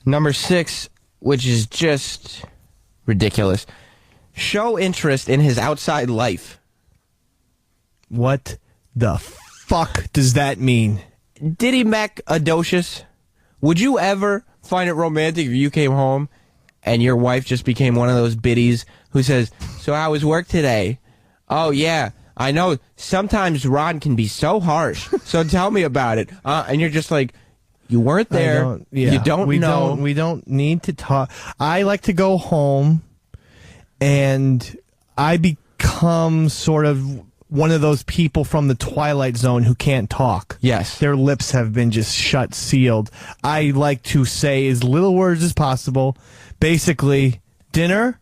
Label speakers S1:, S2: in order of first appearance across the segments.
S1: Number 6, which is just ridiculous. Show interest in his outside life.
S2: What the fuck does that mean?
S1: Diddy Macadocious, would you ever find it romantic if you came home and your wife just became one of those biddies who says, so how was work today? Oh, yeah, I know. Sometimes Ron can be so harsh, so tell me about it. And you're just like, you weren't there. You don't know.
S2: We don't need to talk. I like to go home, and I become sort of one of those people from the Twilight Zone who can't talk.
S1: Yes.
S2: Their lips have been just shut, sealed. I like to say as little words as possible. Basically, dinner,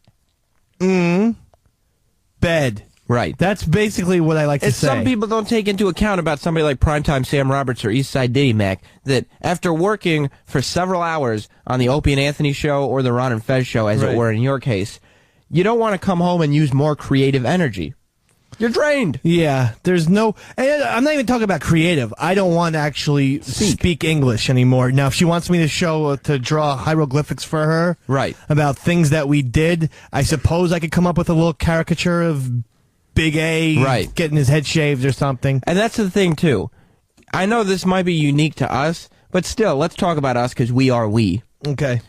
S2: bed.
S1: Right.
S2: That's basically what I like to say.
S1: Some people don't take into account about somebody like Primetime Sam Roberts or Eastside Diddy Mac that after working for several hours on the Opie and Anthony show or the Ron and Fez show, as it were in your case, you don't want to come home and use more creative energy. You're drained.
S2: Yeah, there's no... And I'm not even talking about creative. I don't want to actually speak English anymore. Now, if she wants me to draw hieroglyphics for her about things that we did, I suppose I could come up with a little caricature of Big A getting his head shaved or something.
S1: And that's the thing, too. I know this might be unique to us, but still, let's talk about us because we are we.
S2: Okay.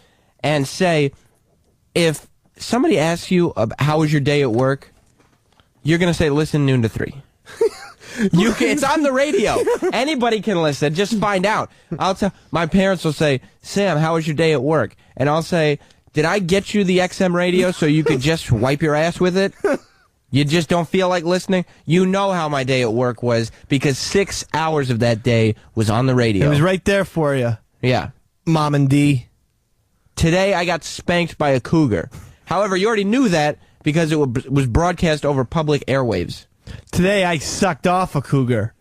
S1: And say, if somebody asks you, how was your day at work? You're going to say, listen noon to 3. It's on the radio. Anybody can listen. Just find out. My parents will say, Sam, how was your day at work? And I'll say, did I get you the XM radio so you could just wipe your ass with it? You just don't feel like listening? You know how my day at work was because 6 hours of that day was on the radio.
S2: It was right there for you.
S1: Yeah.
S2: Mom and D.
S1: Today I got spanked by a cougar. However, you already knew that because it was broadcast over public airwaves.
S2: Today I sucked off a cougar.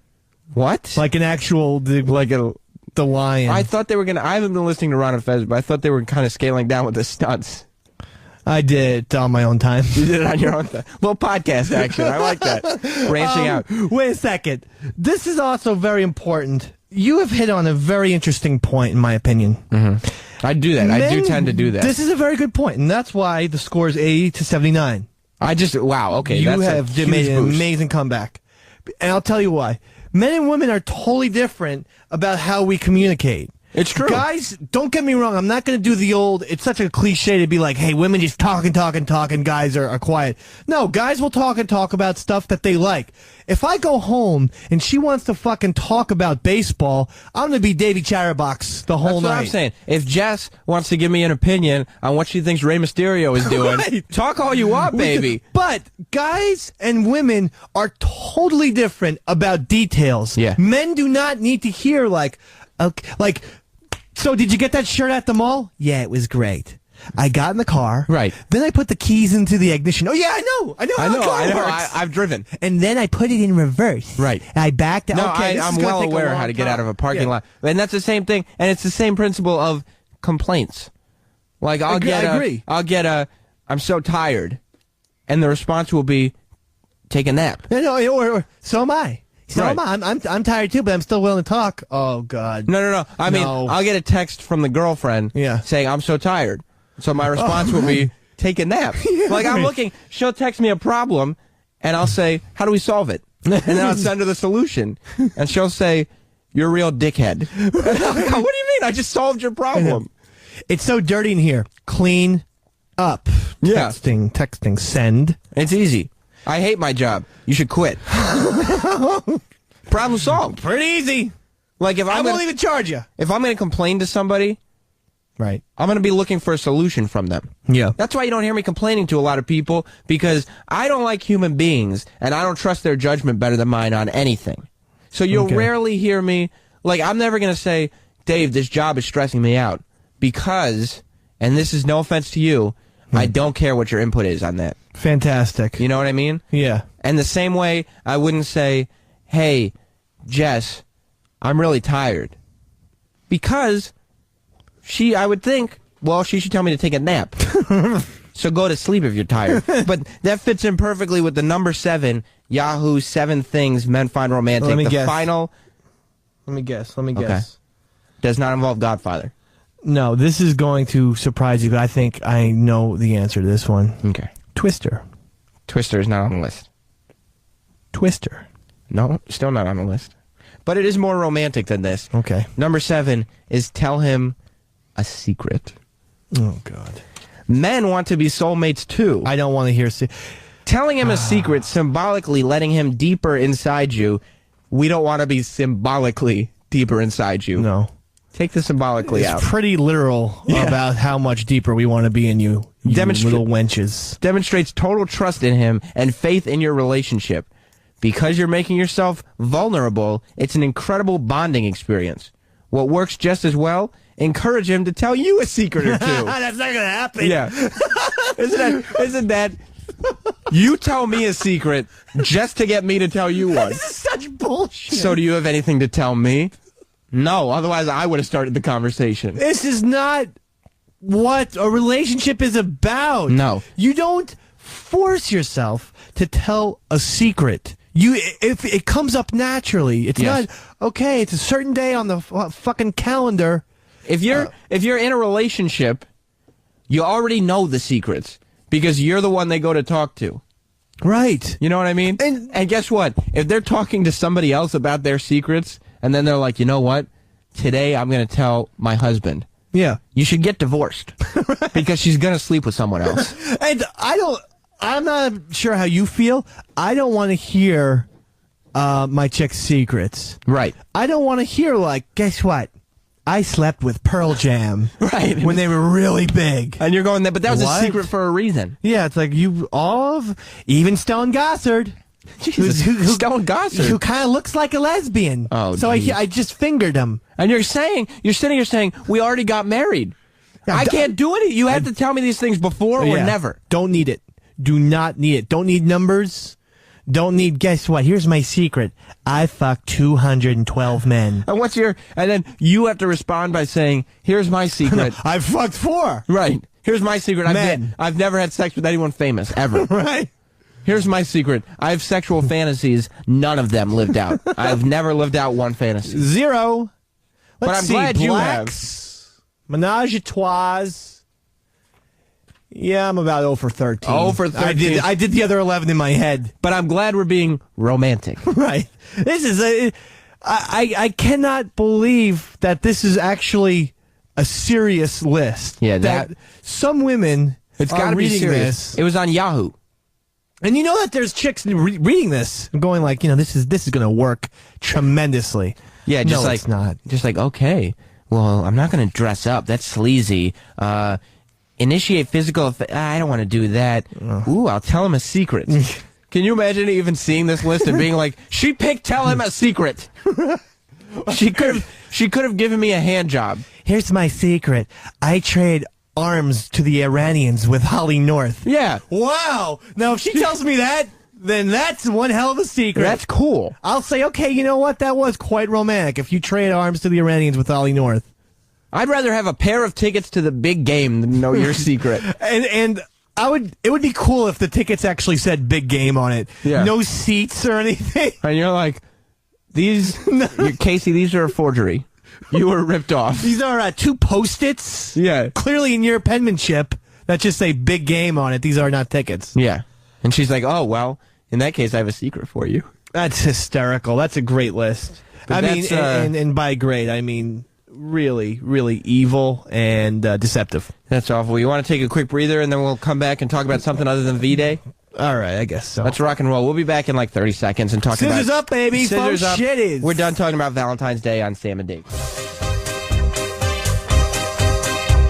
S1: What?
S2: Like an actual, the lion.
S1: I thought they were going to, I haven't been listening to Ron and Fez, but I thought they were kind of scaling down with the stunts.
S2: I did it on my own time.
S1: You did it on your own time. Little podcast action. I like that. Branching out.
S2: Wait a second. This is also very important. You have hit on a very interesting point, in my opinion.
S1: I do that. I do tend to do that.
S2: This is a very good point, and that's why the score is 80-79.
S1: Wow, okay.
S2: You have made an amazing comeback. And I'll tell you why. Men and women are totally different about how we communicate.
S1: It's true.
S2: Guys, don't get me wrong. I'm not going to do the old, it's such a cliche to be like, hey, women just talk and talk and talk and guys are quiet. No, guys will talk and talk about stuff that they like. If I go home and she wants to fucking talk about baseball, I'm going to be Davey Chatterbox the whole night.
S1: That's what I'm saying. If Jess wants to give me an opinion on what she thinks Rey Mysterio is doing, talk all you want, baby.
S2: But guys and women are totally different about details.
S1: Yeah.
S2: Men do not need to hear so did you get that shirt at the mall? Yeah, it was great. I got in the car.
S1: Right.
S2: Then I put the keys into the ignition. Oh, yeah, I know how the car works.
S1: I've driven.
S2: And then I put it in reverse.
S1: Right.
S2: And I backed out.
S1: No,
S2: okay,
S1: I'm well aware how to get out of a parking lot. And that's the same thing. And it's the same principle of complaints. Like, I agree. I'll get a, I'm so tired. And the response will be, take a nap.
S2: Or so am I. So I'm tired too, but I'm still willing to talk. Oh, God.
S1: No. I mean, I'll get a text from the girlfriend saying, I'm so tired. So my response will be, take a nap. Like, I'm looking, she'll text me a problem, and I'll say, how do we solve it? And then I'll send her the solution. And she'll say, you're a real dickhead. What do you mean? I just solved your problem.
S2: It's so dirty in here. Clean up.
S1: Yeah.
S2: Texting, send.
S1: It's easy. I hate my job. You should quit. Problem solved.
S2: Pretty easy.
S1: Like if I
S2: won't even charge you.
S1: If I'm going to complain to somebody,
S2: right,
S1: I'm going to be looking for a solution from them.
S2: Yeah.
S1: That's why you don't hear me complaining to a lot of people, because I don't like human beings, and I don't trust their judgment better than mine on anything. So you'll rarely hear me, like, I'm never going to say, Dave, this job is stressing me out, because, and this is no offense to you, I don't care what your input is on that.
S2: Fantastic.
S1: You know what I mean?
S2: Yeah.
S1: And the same way, I wouldn't say, hey, Jess, I'm really tired. Because I would think, well, she should tell me to take a nap. So go to sleep if you're tired. But that fits in perfectly with the number 7, Yahoo 7 Things Men Find Romantic.
S2: Let me guess.
S1: Final...
S2: Let me guess. Does
S1: not involve Godfather.
S2: No, this is going to surprise you, but I think I know the answer to this one.
S1: Okay.
S2: Twister.
S1: Twister is not on the list.
S2: Twister.
S1: No, still not on the list. But it is more romantic than this.
S2: Okay.
S1: Number 7 is tell him a secret.
S2: Oh, God.
S1: Men want to be soulmates, too.
S2: I don't want to hear...
S1: Telling him a secret, symbolically letting him deeper inside you. We don't want to be symbolically deeper inside you.
S2: No.
S1: Take the symbolically out.
S2: It's pretty literal about how much deeper we want to be in you little wenches.
S1: Demonstrates total trust in him and faith in your relationship. Because you're making yourself vulnerable, it's an incredible bonding experience. What works just as well, encourage him to tell you a secret or two.
S2: That's not going to happen.
S1: Yeah. Isn't that... You tell me a secret just to get me to tell you one.
S2: This is such bullshit.
S1: So do you have anything to tell me? No, otherwise I would have started the conversation.
S2: This is not what a relationship is about.
S1: No.
S2: You don't force yourself to tell a secret. If it comes up naturally. It's not, okay, it's a certain day on the fucking calendar.
S1: If you're in a relationship, you already know the secrets. Because you're the one they go to talk to.
S2: Right.
S1: You know what I mean? And guess what? If they're talking to somebody else about their secrets, and then they're like, you know what? Today I'm going to tell my husband.
S2: Yeah.
S1: You should get divorced. Because she's going to sleep with someone else.
S2: And I'm not sure how you feel. I don't want to hear my chick's secrets.
S1: Right.
S2: I don't want to hear, like, guess what? I slept with Pearl Jam when they were really big.
S1: And you're going there, but that was a secret for a reason.
S2: Yeah, it's like even Stone Gossard.
S1: Jesus, Stone Gossard.
S2: Who kind of looks like a lesbian.
S1: Oh,
S2: so I just fingered him.
S1: And you're sitting here saying, we already got married. I can't do it. You have to tell me these things before or never.
S2: Don't need it. Do not need it. Don't need numbers. Don't need, guess what? Here's my secret. I fucked 212 men.
S1: And and then you have to respond by saying, here's my secret.
S2: I fucked 4.
S1: Right. Here's my secret. I've never had sex with anyone famous, ever.
S2: Right.
S1: Here's my secret. I have sexual fantasies. None of them lived out. I've never lived out one fantasy.
S2: 0.
S1: But I'm glad you have.
S2: Menage a trois. Yeah, I'm about 0 for 13.
S1: 0 for 13.
S2: I did the other 11 in my head.
S1: But I'm glad we're being romantic.
S2: Right. This is I cannot believe that this is actually a serious list.
S1: Yeah, that
S2: some women are reading this.
S1: It was on Yahoo.
S2: And you know that there's chicks reading this and going like, this is going to work tremendously.
S1: Yeah,
S2: it's not.
S1: Just like, okay, well, I'm not going to dress up. That's sleazy. Initiate physical... I don't want to do that. Ooh, I'll tell him a secret. Can you imagine even seeing this list and being like, she picked tell him a secret. She could have given me a hand job.
S2: Here's my secret. I trade arms to the Iranians with Holly North.
S1: Yeah.
S2: Wow. Now, if she tells me that, then that's one hell of a secret.
S1: That's cool.
S2: I'll say, okay, you know what? That was quite romantic if you trade arms to the Iranians with Holly North.
S1: I'd rather have a pair of tickets to the big game than know your secret.
S2: And it would be cool if the tickets actually said big game on it.
S1: Yeah.
S2: No seats or anything.
S1: And you're like, Casey, these are a forgery. You were ripped off.
S2: These are 2 Post-its.
S1: Yeah.
S2: Clearly in your penmanship that just say big game on it. These are not tickets.
S1: Yeah. And she's like, oh, well, in that case, I have a secret for you.
S2: That's hysterical. That's a great list.
S1: But
S2: and by great, I mean... really, really evil and deceptive.
S1: That's awful. You want to take a quick breather and then we'll come back and talk about something other than V-Day?
S2: All right, I guess so.
S1: Let's rock and roll. We'll be back in like 30 seconds and talk about...
S2: Scissors up, baby.
S1: Scissors up.
S2: Shitties.
S1: We're done talking about Valentine's Day on Sam and Dave.